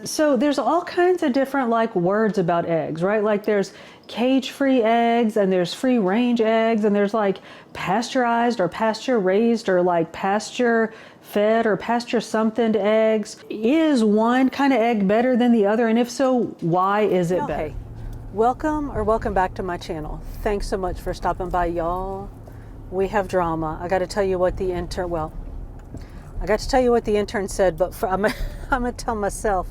So there's all kinds of different like words about eggs, right? Like there's cage-free eggs and there's free-range eggs and there's like pasteurized or pasture-raised or like pasture-fed or pasture something eggs. Is one kind of egg better than the other? And if so, why is it better? Hey, welcome back to my channel. Thanks so much for stopping by, y'all. We have drama. I got to tell you what the intern, I got to tell you what the intern said, but I'm gonna tell myself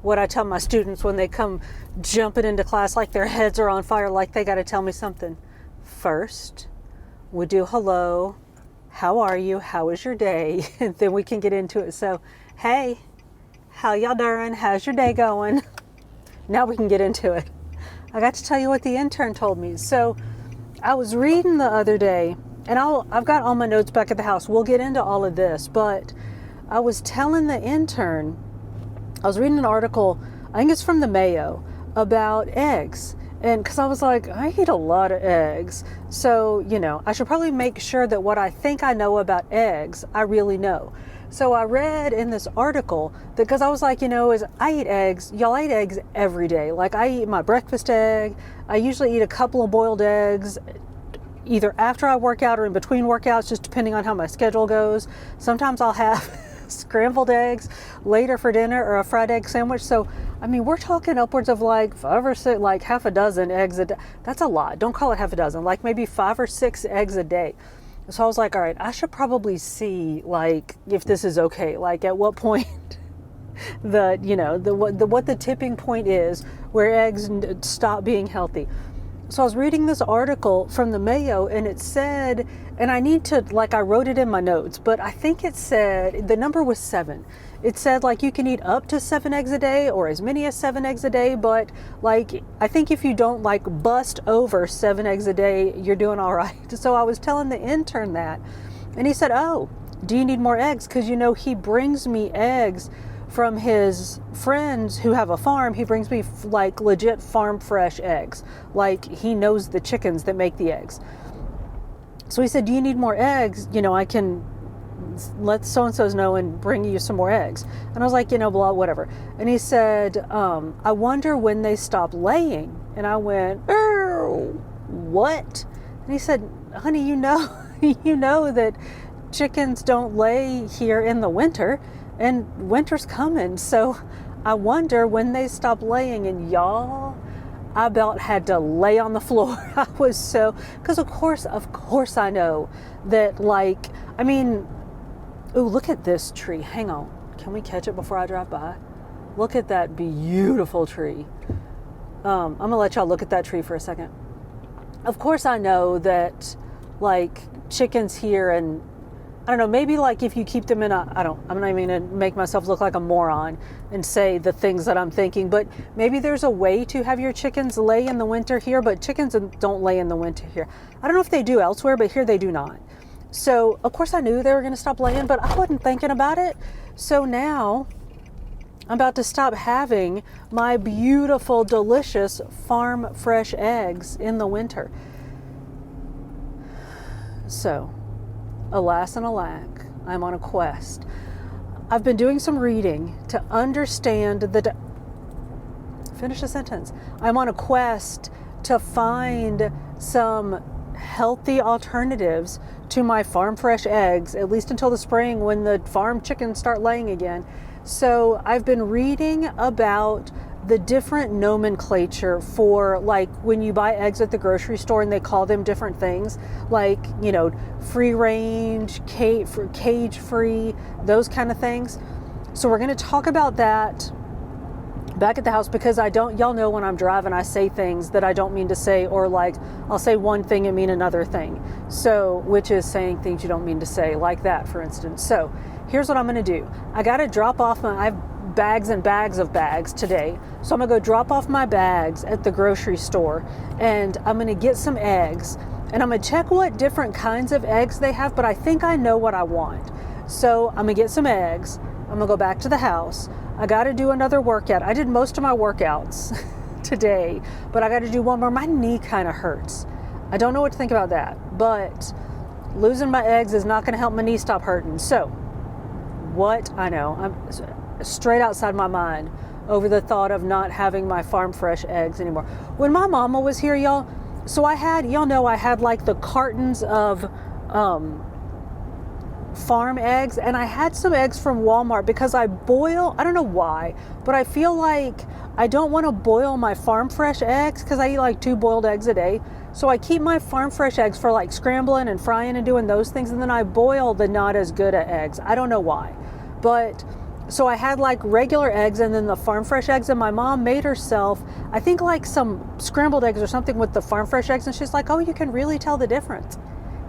what I tell my students when they come jumping into class like their heads are on fire, like they got to tell me something. First, we do hello, how are you, how was your day, and then we can get into it. So, hey, how y'all doing? How's your day going? Now we can get into it. I got to tell you what the intern told me. So, I was reading the other day, and I've got all my notes back at the house. We'll get into all of this, but I was telling the intern, I was reading an article, I think it's from the Mayo, about eggs. And because I was like, I eat a lot of eggs. So, I should probably make sure that what I think I know about eggs, I really know. So I read in this article that, because I was like, is I eat eggs, y'all eat eggs every day. Like I eat my breakfast egg. I usually eat a couple of boiled eggs, either after I work out or in between workouts, just depending on how my schedule goes. Sometimes I'll have scrambled eggs later for dinner or a fried egg sandwich. So, we're talking upwards of like 5 or 6, like half a dozen eggs a day. That's a lot. Don't call it half a dozen, like maybe 5 or 6 eggs a day. So I was like, all right, I should probably see like if this is okay. Like at what point what the tipping point is where eggs stop being healthy. So I was reading this article from the Mayo, and it said, and I wrote it in my notes, but I think it said, the number was 7. It said like you can eat up to 7 eggs a day or as many as 7 eggs a day, but like, I think if you don't like bust over 7 eggs a day, you're doing all right. So I was telling the intern that, and he said, oh, do you need more eggs? Because he brings me eggs from his friends who have a farm. He brings me like legit farm fresh eggs. Like he knows the chickens that make the eggs. So he said, do you need more eggs? I can let so-and-so's know and bring you some more eggs. And I was like, blah, whatever. And he said, I wonder when they stop laying. And I went, what? And he said, honey, you know that chickens don't lay here in the winter. And winter's coming, so I wonder when they stop laying. And y'all, I about had to lay on the floor. I was so, because of course I know that ooh, look at this tree. Hang on, can we catch it before I drive by? Look at that beautiful tree. I'm gonna let y'all look at that tree for a second. Of course I know that like chickens here, and I don't know, maybe like if you keep them in I'm not even gonna make myself look like a moron and say the things that I'm thinking, but maybe there's a way to have your chickens lay in the winter here, but chickens don't lay in the winter here. I don't know if they do elsewhere, but here they do not. So of course I knew they were gonna stop laying, but I wasn't thinking about it. So now I'm about to stop having my beautiful, delicious farm fresh eggs in the winter. So, alas and alack, I'm on a quest. I've been doing some reading to understand finish the sentence. I'm on a quest to find some healthy alternatives to my farm fresh eggs, at least until the spring when the farm chickens start laying again. So I've been reading about the different nomenclature for like when you buy eggs at the grocery store and they call them different things, like free range, cage free, those kind of things. So we're going to talk about that back at the house, because y'all know when I'm driving I say things that I don't mean to say, or like I'll say one thing and mean another thing, so which is saying things you don't mean to say, like that for instance. So here's what I'm going to do. I got to drop off I have bags and bags of bags today. So I'm gonna go drop off my bags at the grocery store, and I'm gonna get some eggs, and I'm gonna check what different kinds of eggs they have, but I think I know what I want. So I'm gonna get some eggs. I'm gonna go back to the house. I gotta do another workout. I did most of my workouts today, but I gotta do one more. My knee kind of hurts. I don't know what to think about that, but losing my eggs is not gonna help my knee stop hurting. So what I know, I'm straight outside my mind, over the thought of not having my farm fresh eggs anymore. When my mama was here, y'all, so I had, y'all know, I had like the cartons of farm eggs, and I had some eggs from Walmart because I boil, I don't know why, but I feel like I don't want to boil my farm fresh eggs because I eat like 2 boiled eggs a day. So I keep my farm fresh eggs for like scrambling and frying and doing those things, and then I boil the not as good at eggs. I don't know why, but so I had like regular eggs and then the farm fresh eggs, and my mom made herself, I think, like some scrambled eggs or something with the farm fresh eggs, and she's like, oh, you can really tell the difference.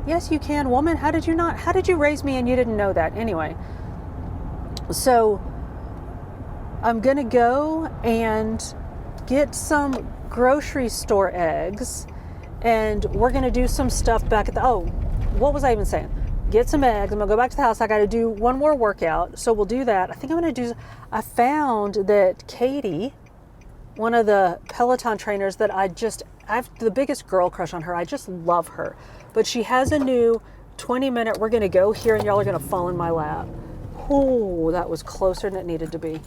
Yes, you can, woman. How did you raise me and you didn't know that? Anyway, so I'm gonna go and get some grocery store eggs, and we're gonna do some stuff back at the, oh, what was I even saying? Get some eggs. I'm gonna go back to the house. I gotta do one more workout, so we'll do that. I think I'm gonna do, I found that Katie, one of the Peloton trainers that I have the biggest girl crush on her. I just love her. But she has a new 20-minute, we're gonna go here and y'all are gonna fall in my lap. Oh, that was closer than it needed to be.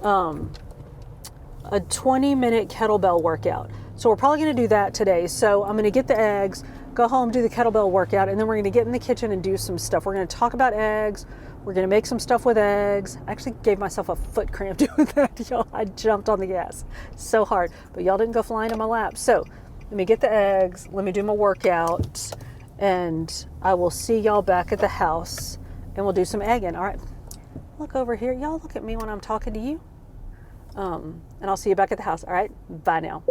A 20-minute kettlebell workout. So we're probably gonna do that today. So I'm gonna get the eggs, go home, do the kettlebell workout, and then we're gonna get in the kitchen and do some stuff. We're gonna talk about eggs. We're gonna make some stuff with eggs. I actually gave myself a foot cramp doing that, y'all. I jumped on the gas so hard, but y'all didn't go flying in my lap. So let me get the eggs, let me do my workout, and I will see y'all back at the house, and we'll do some egging. All right, look over here. Y'all look at me when I'm talking to you. And I'll see you back at the house. All right, bye now.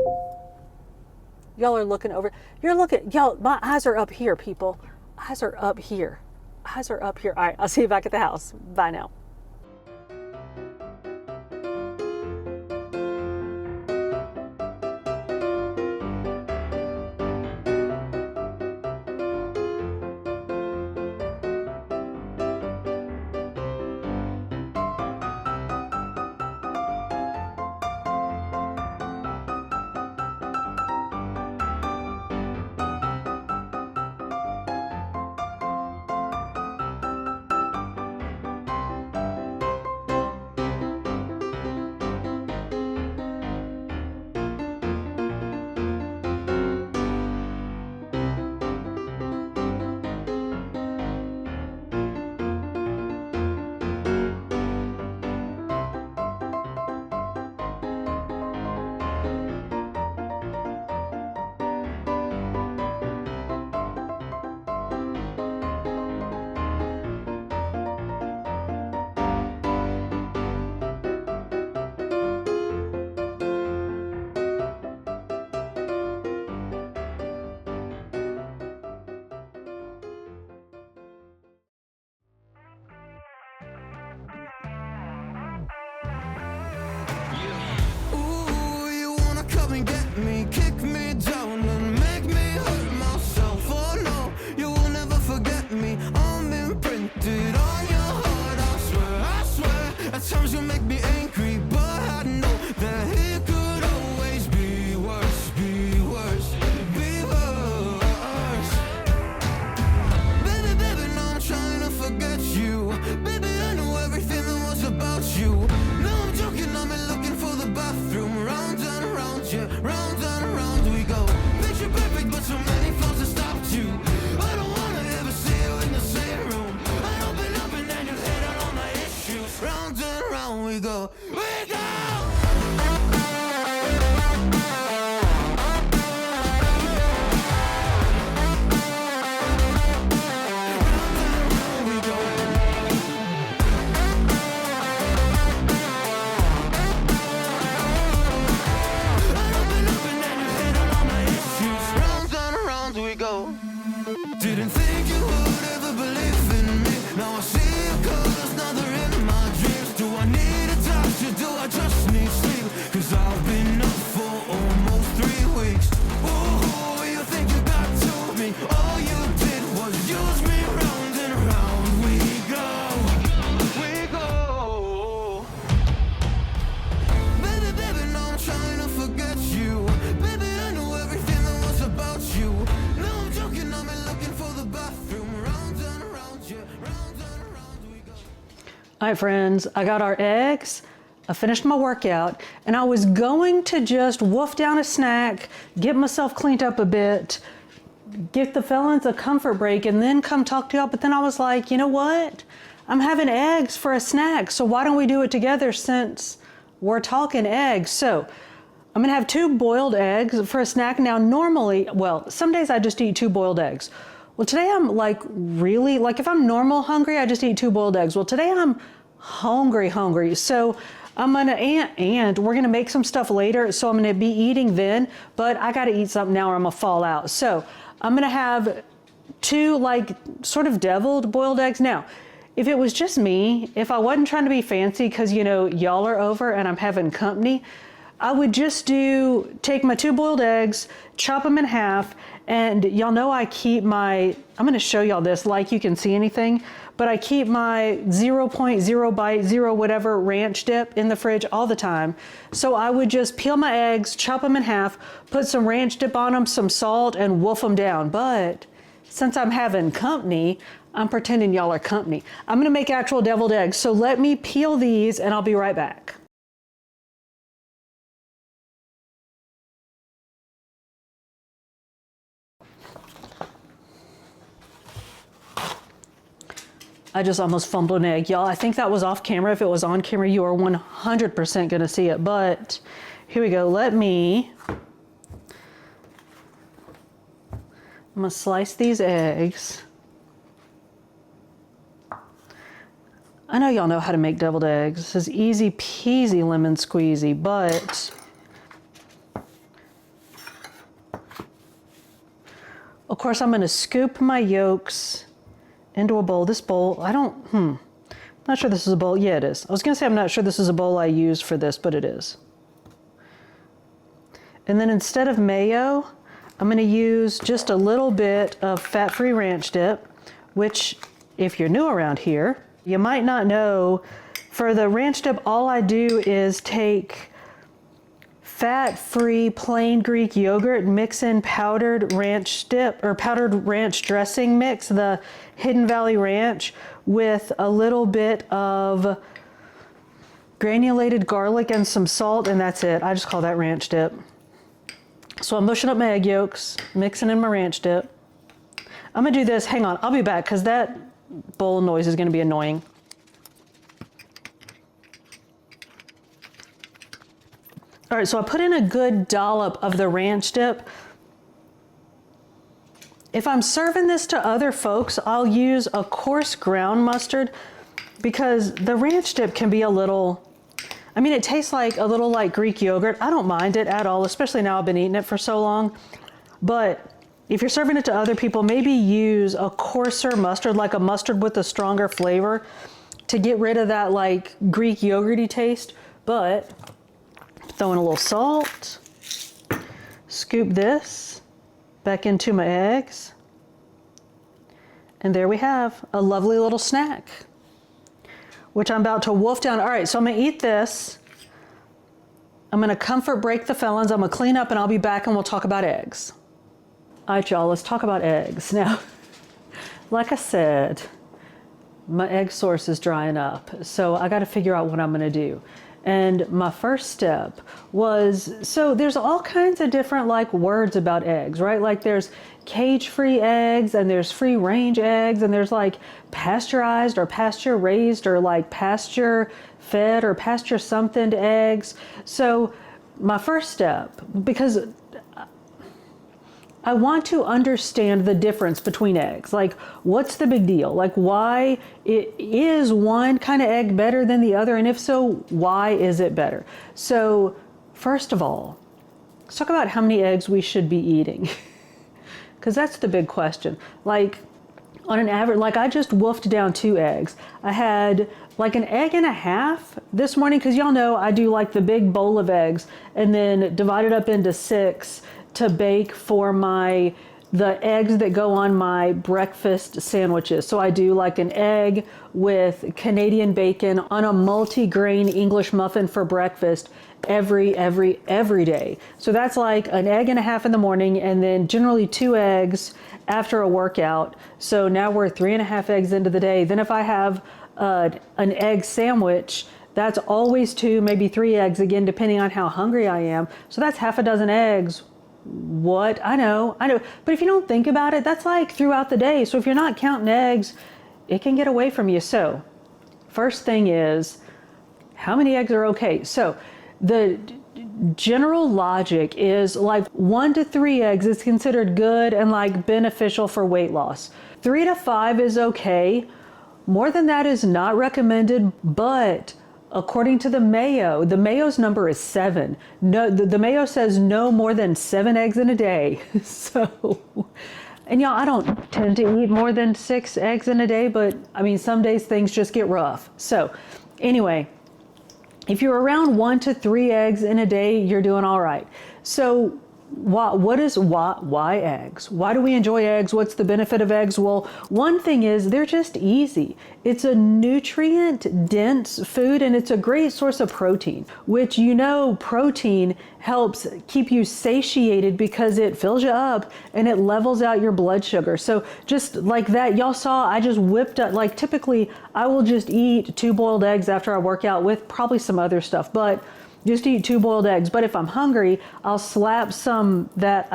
Y'all are looking over. You're looking, y'all, my eyes are up here, people. Eyes are up here. Eyes are up here. All right, I'll see you back at the house. Bye now. and get me, kick me down and make me hurt myself. Oh no, you will never forget me. I'm imprinted on your heart, I swear. At times you make me angry, but I know that it could always be worse, be worse, be worse. Baby, now I'm trying to forget you. Baby, I know everything that was about you. No, I'm joking, I've been looking for the bathroom. Round and around, yeah, round and around we go. Picture perfect, but so many flaws that stopped you. I don't wanna ever see you in the same room. I open up and then you hit on all my issues. Round and around we go, we go. Didn't think you would ever believe in me. Now I see your colors, now they're in my dreams. Do I need a doctor? Do I just need sleep? Cause I've been up for almost 3 weeks. Oh, you think you got to me? All you did was use me. Round and round we go. We go. Baby, now I'm trying to forget you. Baby, I know everything that was about you. No, I'm joking, I'm looking for the bathroom. Round and around, yeah, round and around we go. All right, friends, I got our eggs. I finished my workout and I was going to just wolf down a snack, get myself cleaned up a bit, give the felons a comfort break, and then come talk to y'all. But then I was like, you know what? I'm having eggs for a snack, so why don't we do it together since we're talking eggs? So I'm gonna have 2 boiled eggs for a snack. Now normally, well, some days I just eat 2 boiled eggs. Well, today I'm like really, like if I'm normal hungry, I just eat 2 boiled eggs. Well, today I'm hungry. So I'm gonna, and we're gonna make some stuff later, so I'm gonna be eating then, but I gotta eat something now or I'm gonna fall out. So I'm gonna have 2 like sort of deviled boiled eggs. Now, if it was just me, if I wasn't trying to be fancy because, you know, y'all are over and I'm having company, I would just take my 2 boiled eggs, chop them in half, and y'all know I keep my, I'm gonna show y'all this like you can see anything, but I keep my 0.0 by 0 whatever ranch dip in the fridge all the time. So I would just peel my eggs, chop them in half, put some ranch dip on them, some salt, and wolf them down. But since I'm having company, I'm pretending y'all are company. I'm gonna make actual deviled eggs. So let me peel these and I'll be right back. I just almost fumbled an egg, y'all. I think that was off camera. If it was on camera, you are 100% gonna see it, but here we go. I'm gonna slice these eggs. I know y'all know how to make deviled eggs. This is easy peasy lemon squeezy, but of course I'm gonna scoop my yolks into a bowl. This bowl, not sure this is a bowl. Yeah, it is. I was gonna say I'm not sure this is a bowl I use for this, but it is. And then instead of mayo, I'm gonna use just a little bit of fat-free ranch dip, which if you're new around here, you might not know. For the ranch dip, all I do is take fat-free plain Greek yogurt, mix in powdered ranch dip or powdered ranch dressing mix, the Hidden Valley Ranch, with a little bit of granulated garlic and some salt, and that's it. I just call that ranch dip. So I'm mushing up my egg yolks, mixing in my ranch dip. I'm gonna do this, hang on, I'll be back because that bowl noise is gonna be annoying. All right, so I put in a good dollop of the ranch dip. If I'm serving this to other folks, I'll use a coarse ground mustard because the ranch dip can be a little, I mean, it tastes like a little like Greek yogurt. I don't mind it at all, especially now I've been eating it for so long. But if you're serving it to other people, maybe use a coarser mustard, like a mustard with a stronger flavor to get rid of that like Greek yogurty taste. But throw in a little salt, scoop this back into my eggs, and there we have a lovely little snack, which I'm about to wolf down. All right, so I'm gonna eat this. I'm gonna comfort break the felons. I'm gonna clean up and I'll be back and we'll talk about eggs. All right, y'all, let's talk about eggs. Now, like I said, my egg source is drying up, so I gotta figure out what I'm gonna do. And my first step was, so there's all kinds of different like words about eggs, right? Like there's cage-free eggs and there's free-range eggs and there's like pasteurized or pasture-raised or like pasture-fed or pasture-something eggs. So my first step, because I want to understand the difference between eggs. Like, what's the big deal? Like, why is one kind of egg better than the other? And if so, why is it better? So, first of all, let's talk about how many eggs we should be eating. Because that's the big question. Like, on an average, like I just wolfed down 2 eggs. I had like an egg and a half this morning, because y'all know I do like the big bowl of eggs and then divide it up into 6 to bake for the eggs that go on my breakfast sandwiches. So I do like an egg with Canadian bacon on a multi-grain English muffin for breakfast every day. So that's like an egg and a half in the morning and then generally 2 eggs after a workout. So now we're 3.5 eggs into the day. Then if I have an egg sandwich, That's always 2, maybe 3 eggs, again, depending on how hungry I am. So that's half a dozen eggs. What? I know. But if you don't think about it, that's like throughout the day. So if you're not counting eggs, it can get away from you. So first thing is, how many eggs are okay? So the general logic is like 1 to 3 eggs is considered good and like beneficial for weight loss. 3 to 5 is okay. More than that is not recommended, but according to the Mayo's number is 7. No, the Mayo says no more than 7 eggs in a day. So, and y'all, I don't tend to eat more than 6 eggs in a day, but I mean, some days things just get rough. So anyway, if you're around 1 to 3 eggs in a day, you're doing all right. So why eggs? Why do we enjoy eggs? What's the benefit of eggs? Well, one thing is they're just easy. It's a nutrient dense food and it's a great source of protein, which protein helps keep you satiated because it fills you up and it levels out your blood sugar. So just like that, y'all saw, I just whipped up, like typically I will just eat 2 boiled eggs after I work out with probably some other stuff, but just eat 2 boiled eggs. But if I'm hungry, I'll slap some that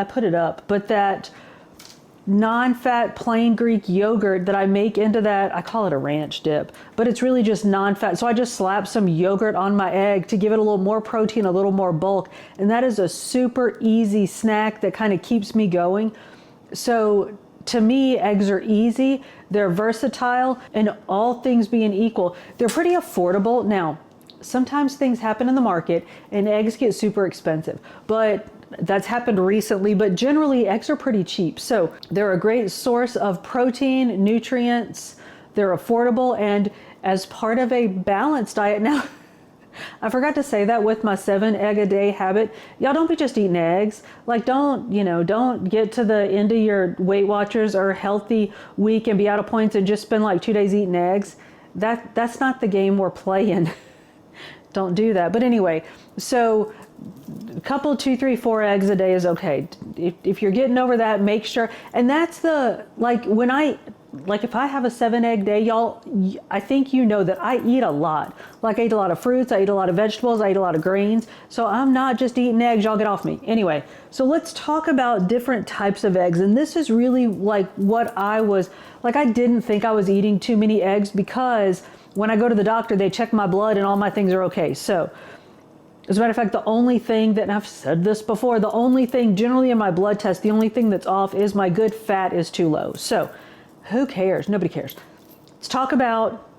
non-fat plain Greek yogurt that I make into that. I call it a ranch dip, but it's really just non-fat. So I just slap some yogurt on my egg to give it a little more protein, a little more bulk. And that is a super easy snack that kind of keeps me going. So to me, eggs are easy, they're versatile, and all things being equal, they're pretty affordable. Now, sometimes things happen in the market and eggs get super expensive, but that's happened recently, but generally eggs are pretty cheap. So they're a great source of protein, nutrients, they're affordable, and as part of a balanced diet. Now, I forgot to say that with my 7 egg a day habit, y'all don't be just eating eggs. Like don't get to the end of your Weight Watchers or Healthi week and be out of points and just spend like 2 days eating eggs. That's not the game we're playing. Don't do that. But anyway, so a couple, 2, 3, 4 eggs a day is okay. If you're getting over that, make sure. And that's if I have a 7 egg day, y'all, I think that I eat a lot. Like I eat a lot of fruits, I eat a lot of vegetables, I eat a lot of grains. So I'm not just eating eggs, y'all get off me. Anyway, so let's talk about different types of eggs. And this is really like what I didn't think I was eating too many eggs because when I go to the doctor, they check my blood and all my things are okay. So as a matter of fact, the only thing that, and I've said this before, the only thing generally in my blood test, the only thing that's off is my good fat is too low. So who cares? Nobody cares. Let's talk about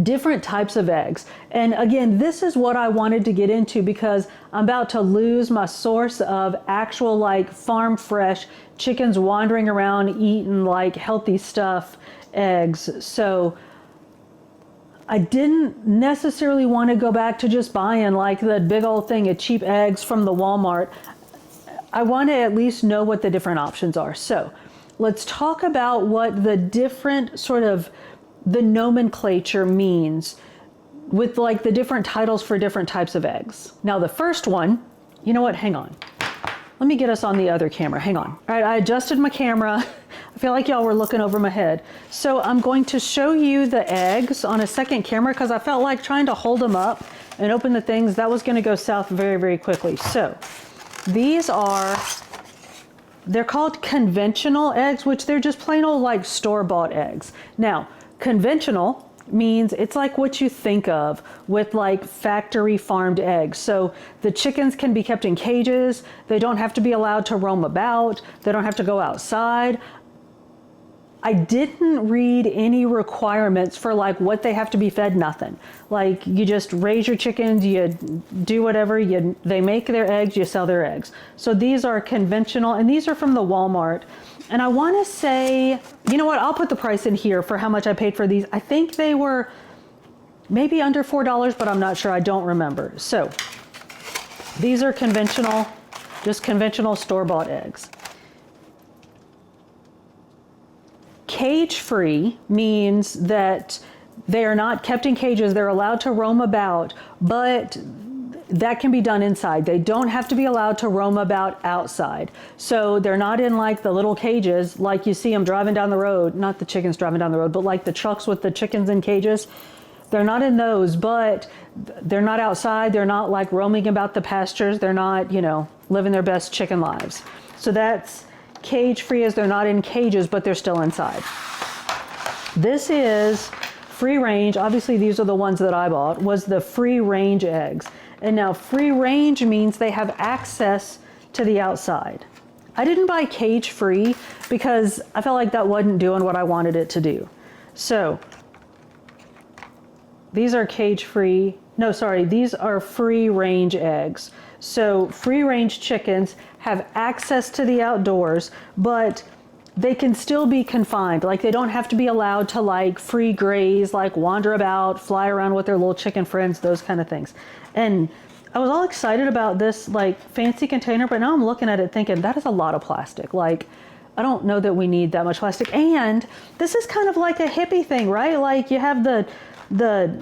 different types of eggs. And again, this is what I wanted to get into because I'm about to lose my source of actual like farm fresh chickens wandering around eating like healthy stuff, eggs. So I didn't necessarily want to go back to just buying like the big old thing of cheap eggs from the Walmart. I want to at least know what the different options are. So let's talk about what the different sort of the nomenclature means with like the different titles for different types of eggs. Now the first one, you know what, hang on. Let me get us on the other camera, hang on. All right, I adjusted my camera. I feel like y'all were looking over my head. So I'm going to show you the eggs on a second camera because I felt like trying to hold them up and open the things, that was gonna go south very, very quickly. So these they're called conventional eggs, which they're just plain old like store-bought eggs. Now, conventional means it's like what you think of with like factory farmed eggs. So the chickens can be kept in cages. They don't have to be allowed to roam about. They don't have to go outside. I didn't read any requirements for like what they have to be fed, nothing. Like you just raise your chickens, you do whatever, they make their eggs, you sell their eggs. So these are conventional and these are from the Walmart. And I want to say, you know what, I'll put the price in here for how much I paid for these. I think they were maybe under $4, but I'm not sure, I don't remember. So these are conventional, just conventional store-bought eggs. Cage-free means that they are not kept in cages, they're allowed to roam about, but that can be done inside. They don't have to be allowed to roam about outside. So they're not in like the little cages like you see them driving down the road, not the chickens driving down the road, but like the trucks with the chickens in cages. They're not in those, but they're not outside. They're not like roaming about the pastures. They're not, you know, living their best chicken lives. So that's cage free, as they're not in cages, but they're still inside. This is free range. Obviously, these are the ones that I bought, was the free range eggs. And now free range means they have access to the outside. I didn't buy cage free because I felt like that wasn't doing what I wanted it to do. So these are cage free. No, sorry, these are free range eggs. So free range chickens have access to the outdoors, but they can still be confined. Like they don't have to be allowed to like free graze, like wander about, fly around with their little chicken friends, those kind of things. And I was all excited about this like fancy container, but now I'm looking at it thinking that is a lot of plastic. Like, I don't know that we need that much plastic. And this is kind of like a hippie thing, right? Like you have the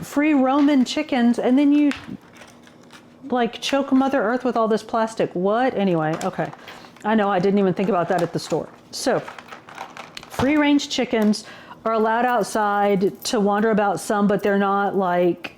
free roaming chickens and then you like choke Mother Earth with all this plastic. What? Anyway, okay. I know I didn't even think about that at the store. So free range chickens are allowed outside to wander about some, but they're not like,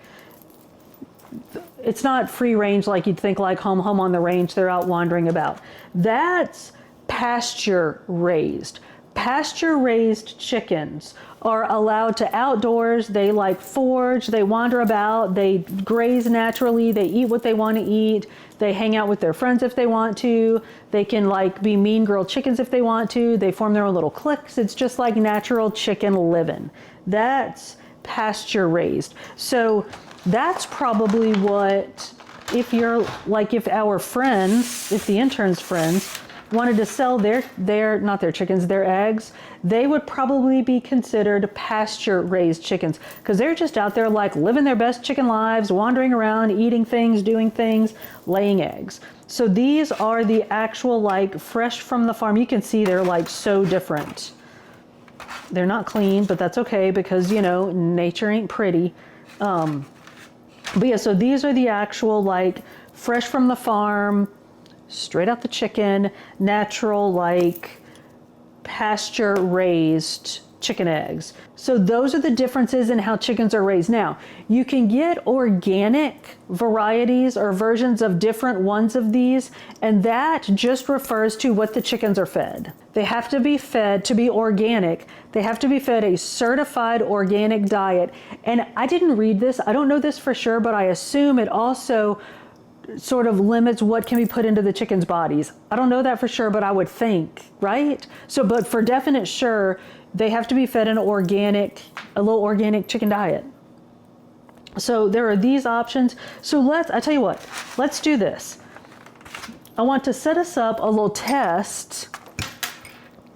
it's not free range like you'd think like home on the range. They're out wandering about. That's pasture raised. Pasture raised chickens are allowed to outdoors. They like forage, they wander about, they graze naturally, they eat what they want to eat, they hang out with their friends if they want to, they can like be mean girl chickens if they want to, they form their own little cliques. It's just like natural chicken living. That's pasture raised. So that's probably what, if you're like, if our friends, if the interns' friends wanted to sell their not their chickens, their eggs, they would probably be considered pasture raised chickens because they're just out there like living their best chicken lives, wandering around, eating things, doing things, laying eggs. So these are the actual like fresh from the farm. You can see they're like so different. They're not clean, but that's okay because, you know, nature ain't pretty. But yeah, so these are the actual like fresh from the farm, straight out the chicken, natural like pasture raised chicken eggs. So those are the differences in how chickens are raised. Now, you can get organic varieties or versions of different ones of these, and that just refers to what the chickens are fed. They have to be fed, to be organic, they have to be fed a certified organic diet. And I didn't read this, I don't know this for sure, but I assume it also sort of limits what can be put into the chickens' bodies. I don't know that for sure, but I would think, right? So, but for definite sure, they have to be fed a little organic chicken diet. So there are these options. So I tell you what, let's do this. I want to set us up a little test,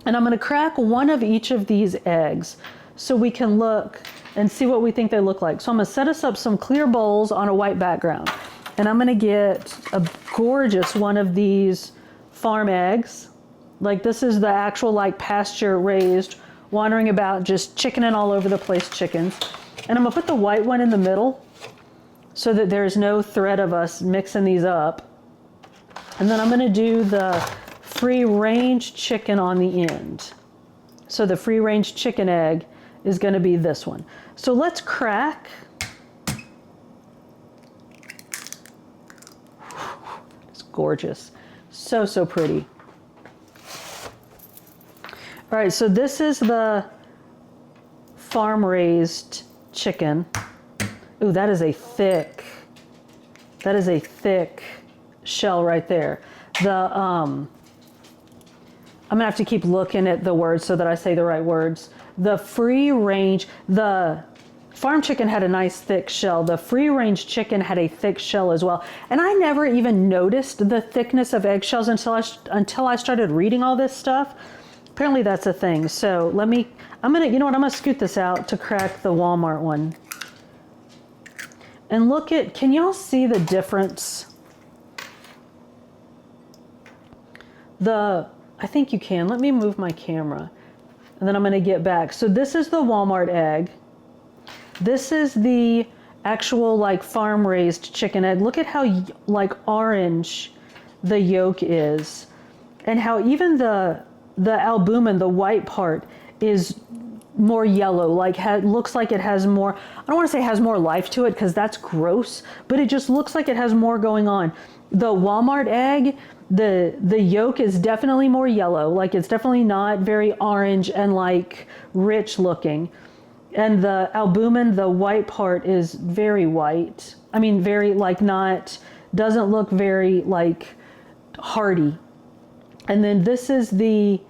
and I'm going to crack one of each of these eggs so we can look and see what we think they look like. So I'm going to set us up some clear bowls on a white background, and I'm going to get a gorgeous one of these farm eggs. Like this is the actual like pasture raised, wandering about, just chickening all over the place chickens. And I'm gonna put the white one in the middle so that there's no threat of us mixing these up. And then I'm gonna do the free range chicken on the end. So the free range chicken egg is gonna be this one. So let's crack. It's gorgeous. So, so pretty. All right, so this is the farm-raised chicken. Ooh, that is a thick shell right there. I'm gonna have to keep looking at the words so that I say the right words. The free range, the farm chicken had a nice thick shell. The free range chicken had a thick shell as well. And I never even noticed the thickness of eggshells until I started reading all this stuff. Apparently that's a thing. So I'm gonna scoot this out to crack the Walmart one. And can y'all see the difference? I think you can. Let me move my camera and then I'm gonna get back. So this is the Walmart egg. This is the actual like farm raised chicken egg. Look at how like orange the yolk is, and how even the albumin, the white part, is more yellow, like looks like it has more, I don't want to say has more life to it because that's gross, but it just looks like it has more going on. The Walmart egg, the yolk is definitely more yellow, like it's definitely not very orange and like rich looking. And the albumin, the white part is very white. I mean, very like not, doesn't look very like hearty. And then this is the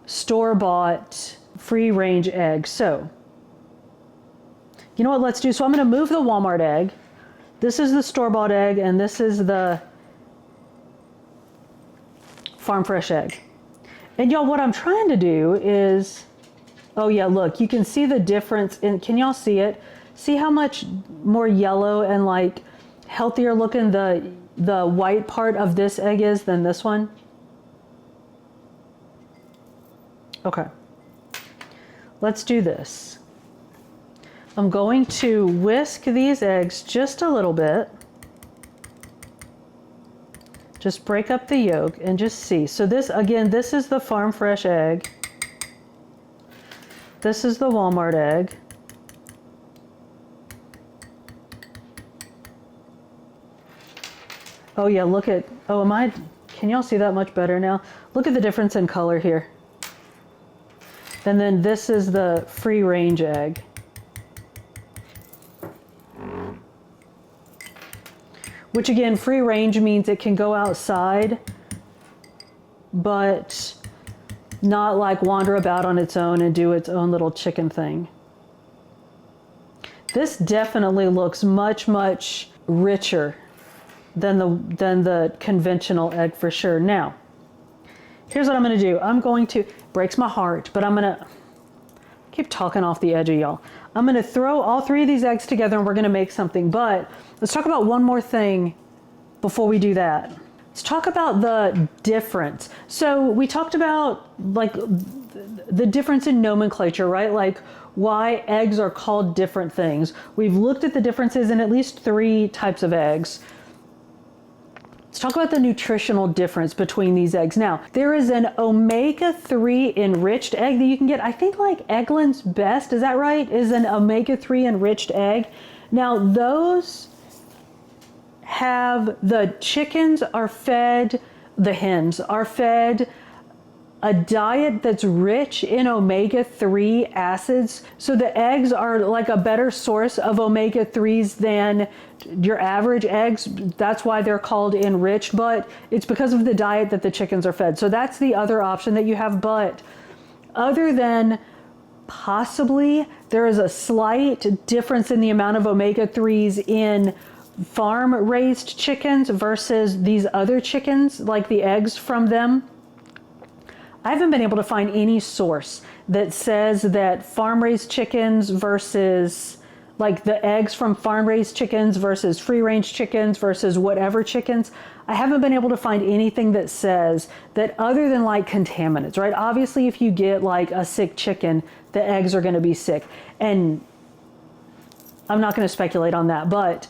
store-bought free range egg. So, you know what, let's do, so I'm gonna move the Walmart egg. This is the store-bought egg, and this is the farm fresh egg. And y'all, what I'm trying to do is, oh yeah, look, you can see the difference in, can y'all see it? See how much more yellow and like healthier looking the white part of this egg is than this one? Okay, let's do this. I'm going to whisk these eggs just a little bit. Just break up the yolk and just see. So this, again, this is the farm fresh egg. This is the Walmart egg. Oh yeah, look at, oh, can y'all see that much better now? Look at the difference in color here. And then this is the free range egg. Which again, free range means it can go outside, but not like wander about on its own and do its own little chicken thing. This definitely looks much, much richer than the conventional egg for sure. Now, here's what I'm gonna do. I'm going to, breaks my heart, but I'm gonna keep talking off the edge of y'all. I'm gonna throw all three of these eggs together and we're gonna make something, but let's talk about one more thing before we do that. Let's talk about the difference. So we talked about like the difference in nomenclature, right? Like why eggs are called different things. We've looked at the differences in at least 3 types of eggs. Let's talk about the nutritional difference between these eggs. Now, there is an omega-3 enriched egg that you can get. I think like Eggland's Best, is that right? Is an omega-3 enriched egg. Now, those have, the chickens are fed, the hens are fed a diet that's rich in omega-3 acids. So the eggs are like a better source of omega-3s than your average eggs. That's why they're called enriched, but it's because of the diet that the chickens are fed. So that's the other option that you have. But other than possibly there is a slight difference in the amount of omega-3s in farm raised chickens versus these other chickens, like the eggs from them. I haven't been able to find any source that says that farm-raised chickens versus like the eggs from farm-raised chickens versus free-range chickens versus whatever chickens. I haven't been able to find anything that says that other than like contaminants, right? Obviously, if you get like a sick chicken, the eggs are going to be sick. And I'm not going to speculate on that, but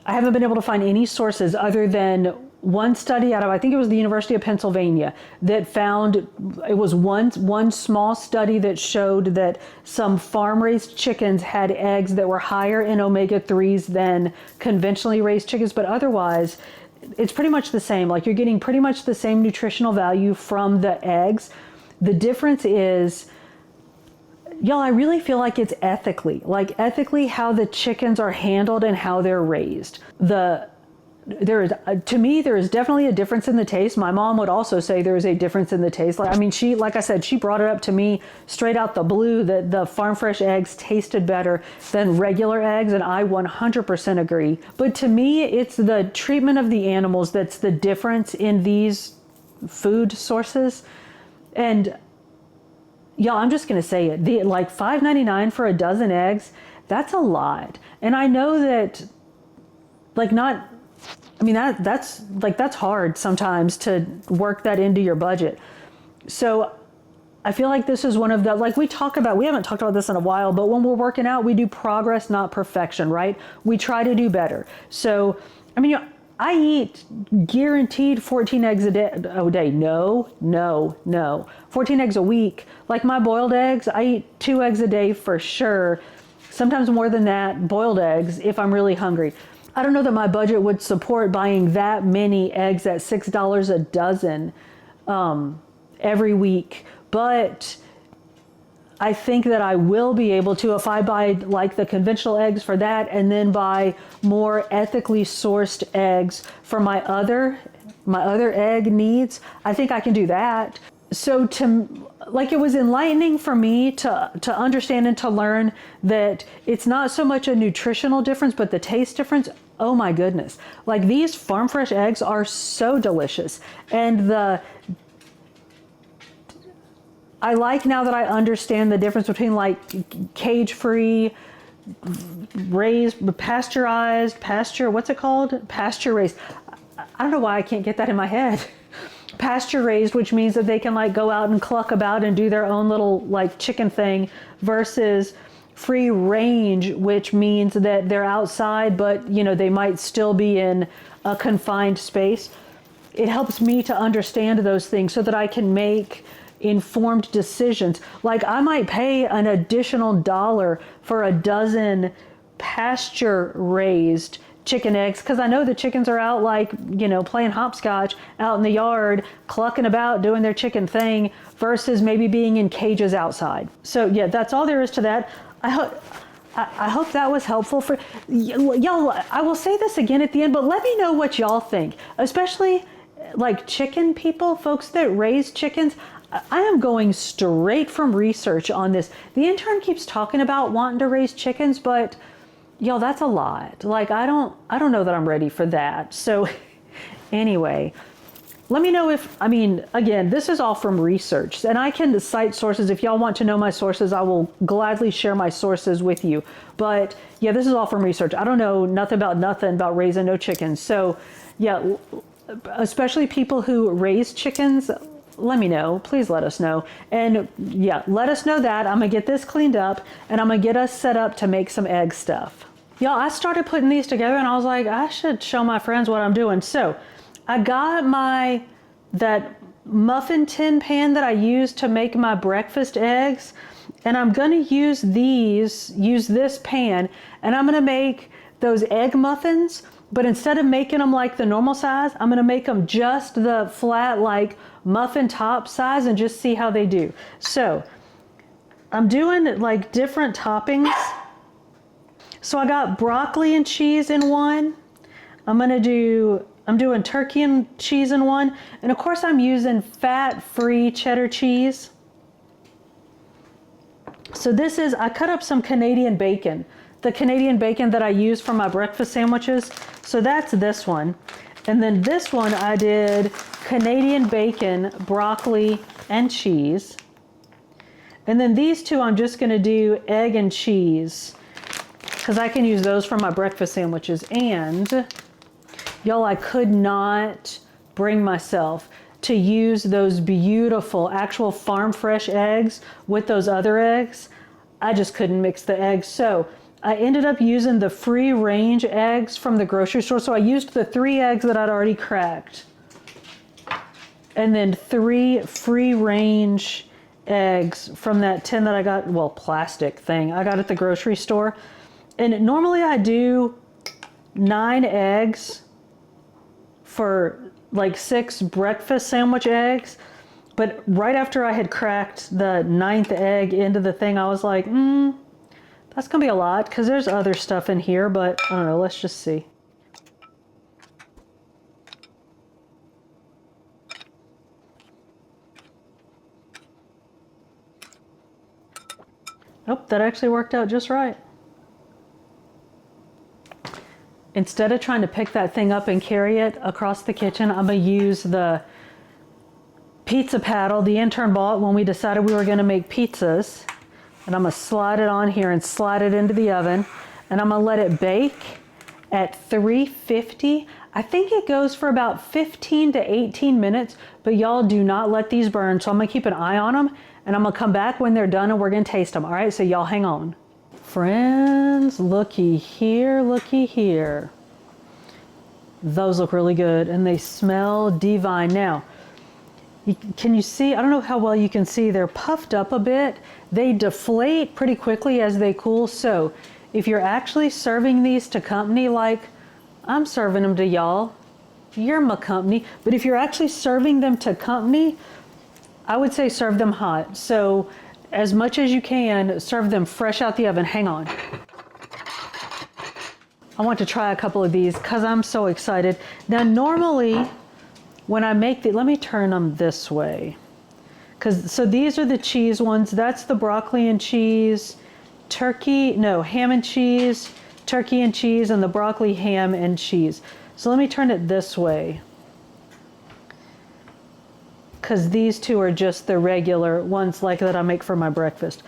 I haven't been able to find any sources other than one study out of, I think it was the University of Pennsylvania, that found, it was one small study that showed that some farm-raised chickens had eggs that were higher in omega-3s than conventionally raised chickens, but otherwise, it's pretty much the same. Like you're getting pretty much the same nutritional value from the eggs. The difference is, y'all, I really feel like it's ethically how the chickens are handled and how they're raised. To me, there is definitely a difference in the taste. My mom would also say there is a difference in the taste. Like I said, she brought it up to me straight out the blue that the farm fresh eggs tasted better than regular eggs, and I 100% agree. But to me, it's the treatment of the animals that's the difference in these food sources. And y'all, I'm just gonna say it. Like $5.99 for a dozen eggs, that's a lot. And I know that, that's hard sometimes to work that into your budget. So I feel like this is one of the, like we haven't talked about this in a while, but when we're working out, we do progress, not perfection, right? We try to do better. So, I eat guaranteed 14 eggs a day. No. 14 eggs a week. Like my boiled eggs, I eat 2 eggs a day for sure. Sometimes more than that, boiled eggs if I'm really hungry. I don't know that my budget would support buying that many eggs at $6 a dozen every week, but I think that I will be able to if I buy like the conventional eggs for that and then buy more ethically sourced eggs for my other egg needs. I think I can do that. So it was enlightening for me to understand and to learn that it's not so much a nutritional difference, but the taste difference. Oh my goodness. Like these farm fresh eggs are so delicious. And I like now that I understand the difference between like cage-free, raised, pasteurized, what's it called? Pasture-raised. I don't know why I can't get that in my head. Pasture-raised, which means that they can like go out and cluck about and do their own little like chicken thing, versus free range, which means that they're outside, but you know, they might still be in a confined space. It helps me to understand those things so that I can make informed decisions. Like I might pay an additional $1 for a dozen pasture raised chicken eggs because I know the chickens are out like, you know, playing hopscotch out in the yard, clucking about, doing their chicken thing, versus maybe being in cages outside. So yeah, that's all there is to that. I hope that was helpful for y'all. I will say this again at the end, but let me know what y'all think, especially like chicken people, folks that raise chickens. I am going straight from research on this. The intern keeps talking about wanting to raise chickens, but y'all, that's a lot. Like I don't know that I'm ready for that. So anyway, let me know if, I mean, again, this is all from research and I can cite sources. If y'all want to know my sources, I will gladly share my sources with you. But yeah, this is all from research. I don't know nothing about raising no chickens. So yeah, especially people who raise chickens, let me know. Please let us know. And yeah, let us know that. I'm gonna get this cleaned up and I'm gonna get us set up to make some egg stuff. Y'all, I started putting these together and I was like, I should show my friends what I'm doing. So I got that muffin tin pan that I use to make my breakfast eggs. And I'm gonna use this pan and I'm gonna make those egg muffins, but instead of making them like the normal size, I'm gonna make them just the flat like muffin top size and just see how they do. So I'm doing like different toppings. So I got broccoli and cheese in one. I'm doing turkey and cheese in one. And of course I'm using fat-free cheddar cheese. So I cut up some Canadian bacon. The Canadian bacon that I use for my breakfast sandwiches. So that's this one. And then this one I did Canadian bacon, broccoli, and cheese. And then these two I'm just gonna do egg and cheese because I can use those for my breakfast sandwiches. And y'all, I could not bring myself to use those beautiful actual farm fresh eggs with those other eggs. I just couldn't mix the eggs. So I ended up using the free range eggs from the grocery store. So I used the 3 eggs that I'd already cracked. And then 3 free range eggs from that tin that I got, well, plastic thing I got at the grocery store. And normally I do 9 eggs for like 6 breakfast sandwich eggs. But right after I had cracked the 9th egg into the thing, I was like, that's gonna be a lot because there's other stuff in here, but I don't know, let's just see. Oh, that actually worked out just right. Instead of trying to pick that thing up and carry it across the kitchen, I'm gonna use the pizza paddle the intern bought when we decided we were gonna make pizzas. And I'm gonna slide it on here and slide it into the oven. And I'm gonna let it bake at 350. I think it goes for about 15 to 18 minutes, but y'all do not let these burn. So I'm gonna keep an eye on them and I'm gonna come back when they're done and we're gonna taste them. All right, so y'all hang on. Friends, looky here, looky here. Those look really good and they smell divine. Now, can you see? I don't know how well you can see. They're puffed up a bit. They deflate pretty quickly as they cool. So if you're actually serving these to company, like I'm serving them to y'all, you're my company. But if you're actually serving them to company, I would say serve them hot. So as much as you can, serve them fresh out the oven. Hang on. I want to try a couple of these because I'm so excited. Now, normally when I make the, let me turn them this way. So these are the cheese ones. That's the broccoli and cheese, ham and cheese, turkey and cheese, and the broccoli, ham, and cheese. So let me turn it this way, because these two are just the regular ones like that I make for my breakfast.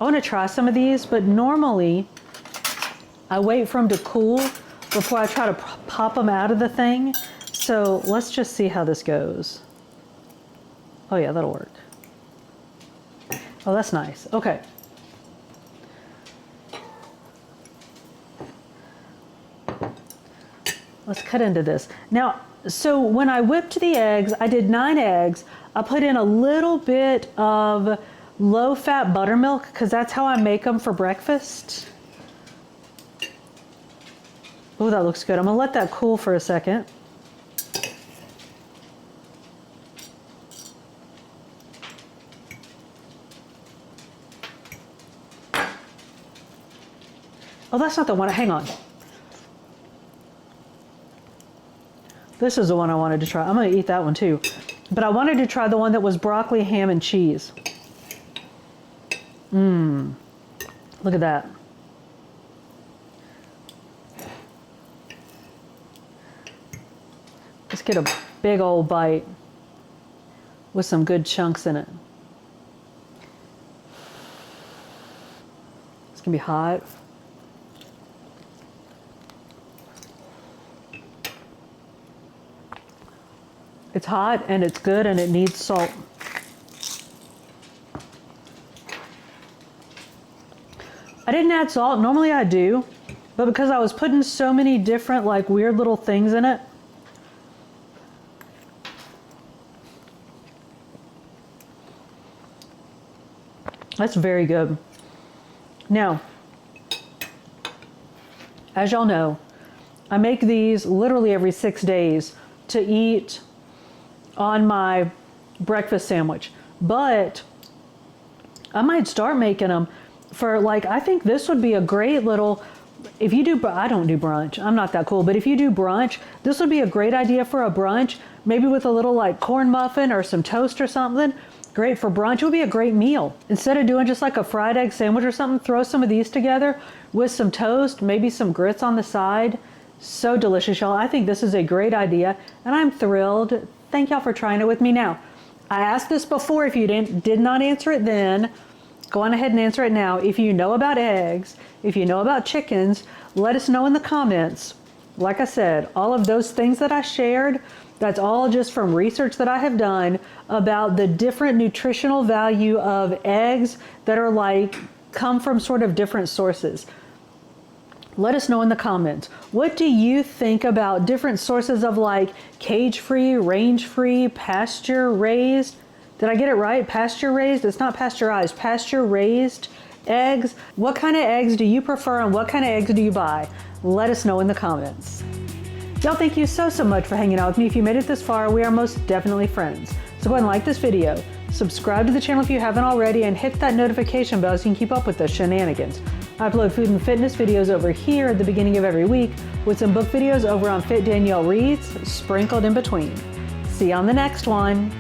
I want to try some of these, but normally I wait for them to cool before I try to pop them out of the thing. So let's just see how this goes. Oh yeah, that'll work. Oh, that's nice. Okay. Let's cut into this. Now, so when I whipped the eggs, I did 9 eggs. I put in a little bit of low-fat buttermilk because that's how I make them for breakfast. Oh, that looks good. I'm gonna let that cool for a second. Oh, that's not the one. Hang on. This is the one I wanted to try. I'm going to eat that one too. But I wanted to try the one that was broccoli, ham, and cheese. Look at that. Let's get a big old bite with some good chunks in it. It's going to be hot. It's hot and it's good and it needs salt. I didn't add salt. Normally I do, but because I was putting so many different like weird little things in it, that's very good. Now, as y'all know, I make these literally every 6 days to eat on my breakfast sandwich, but I might start making them for like, I think this would be a great little, if you do, I don't do brunch, I'm not that cool, but if you do brunch, this would be a great idea for a brunch, maybe with a little like corn muffin or some toast or something. Great for brunch. It would be a great meal. Instead of doing just like a fried egg sandwich or something, throw some of these together with some toast, maybe some grits on the side. So delicious, y'all. I think this is a great idea and I'm thrilled. Thank y'all for trying it with me. Now, I asked this before. If you did not answer it then, go on ahead and answer it now. If you know about eggs, if you know about chickens, let us know in the comments. Like I said, all of those things that I shared, that's all just from research that I have done about the different nutritional value of eggs that are like, come from sort of different sources. Let us know in the comments. What do you think about different sources of like cage-free, range-free, pasture-raised? Did I get it right? Pasture-raised? It's not pasteurized. Pasture-raised eggs. What kind of eggs do you prefer and what kind of eggs do you buy? Let us know in the comments. Y'all, thank you so much for hanging out with me. If you made it this far, we are most definitely friends. So go ahead and like this video, subscribe to the channel if you haven't already, and hit that notification bell so you can keep up with the shenanigans. I upload food and fitness videos over here at the beginning of every week, with some book videos over on Fit Danielle Reads sprinkled in between. See you on the next one.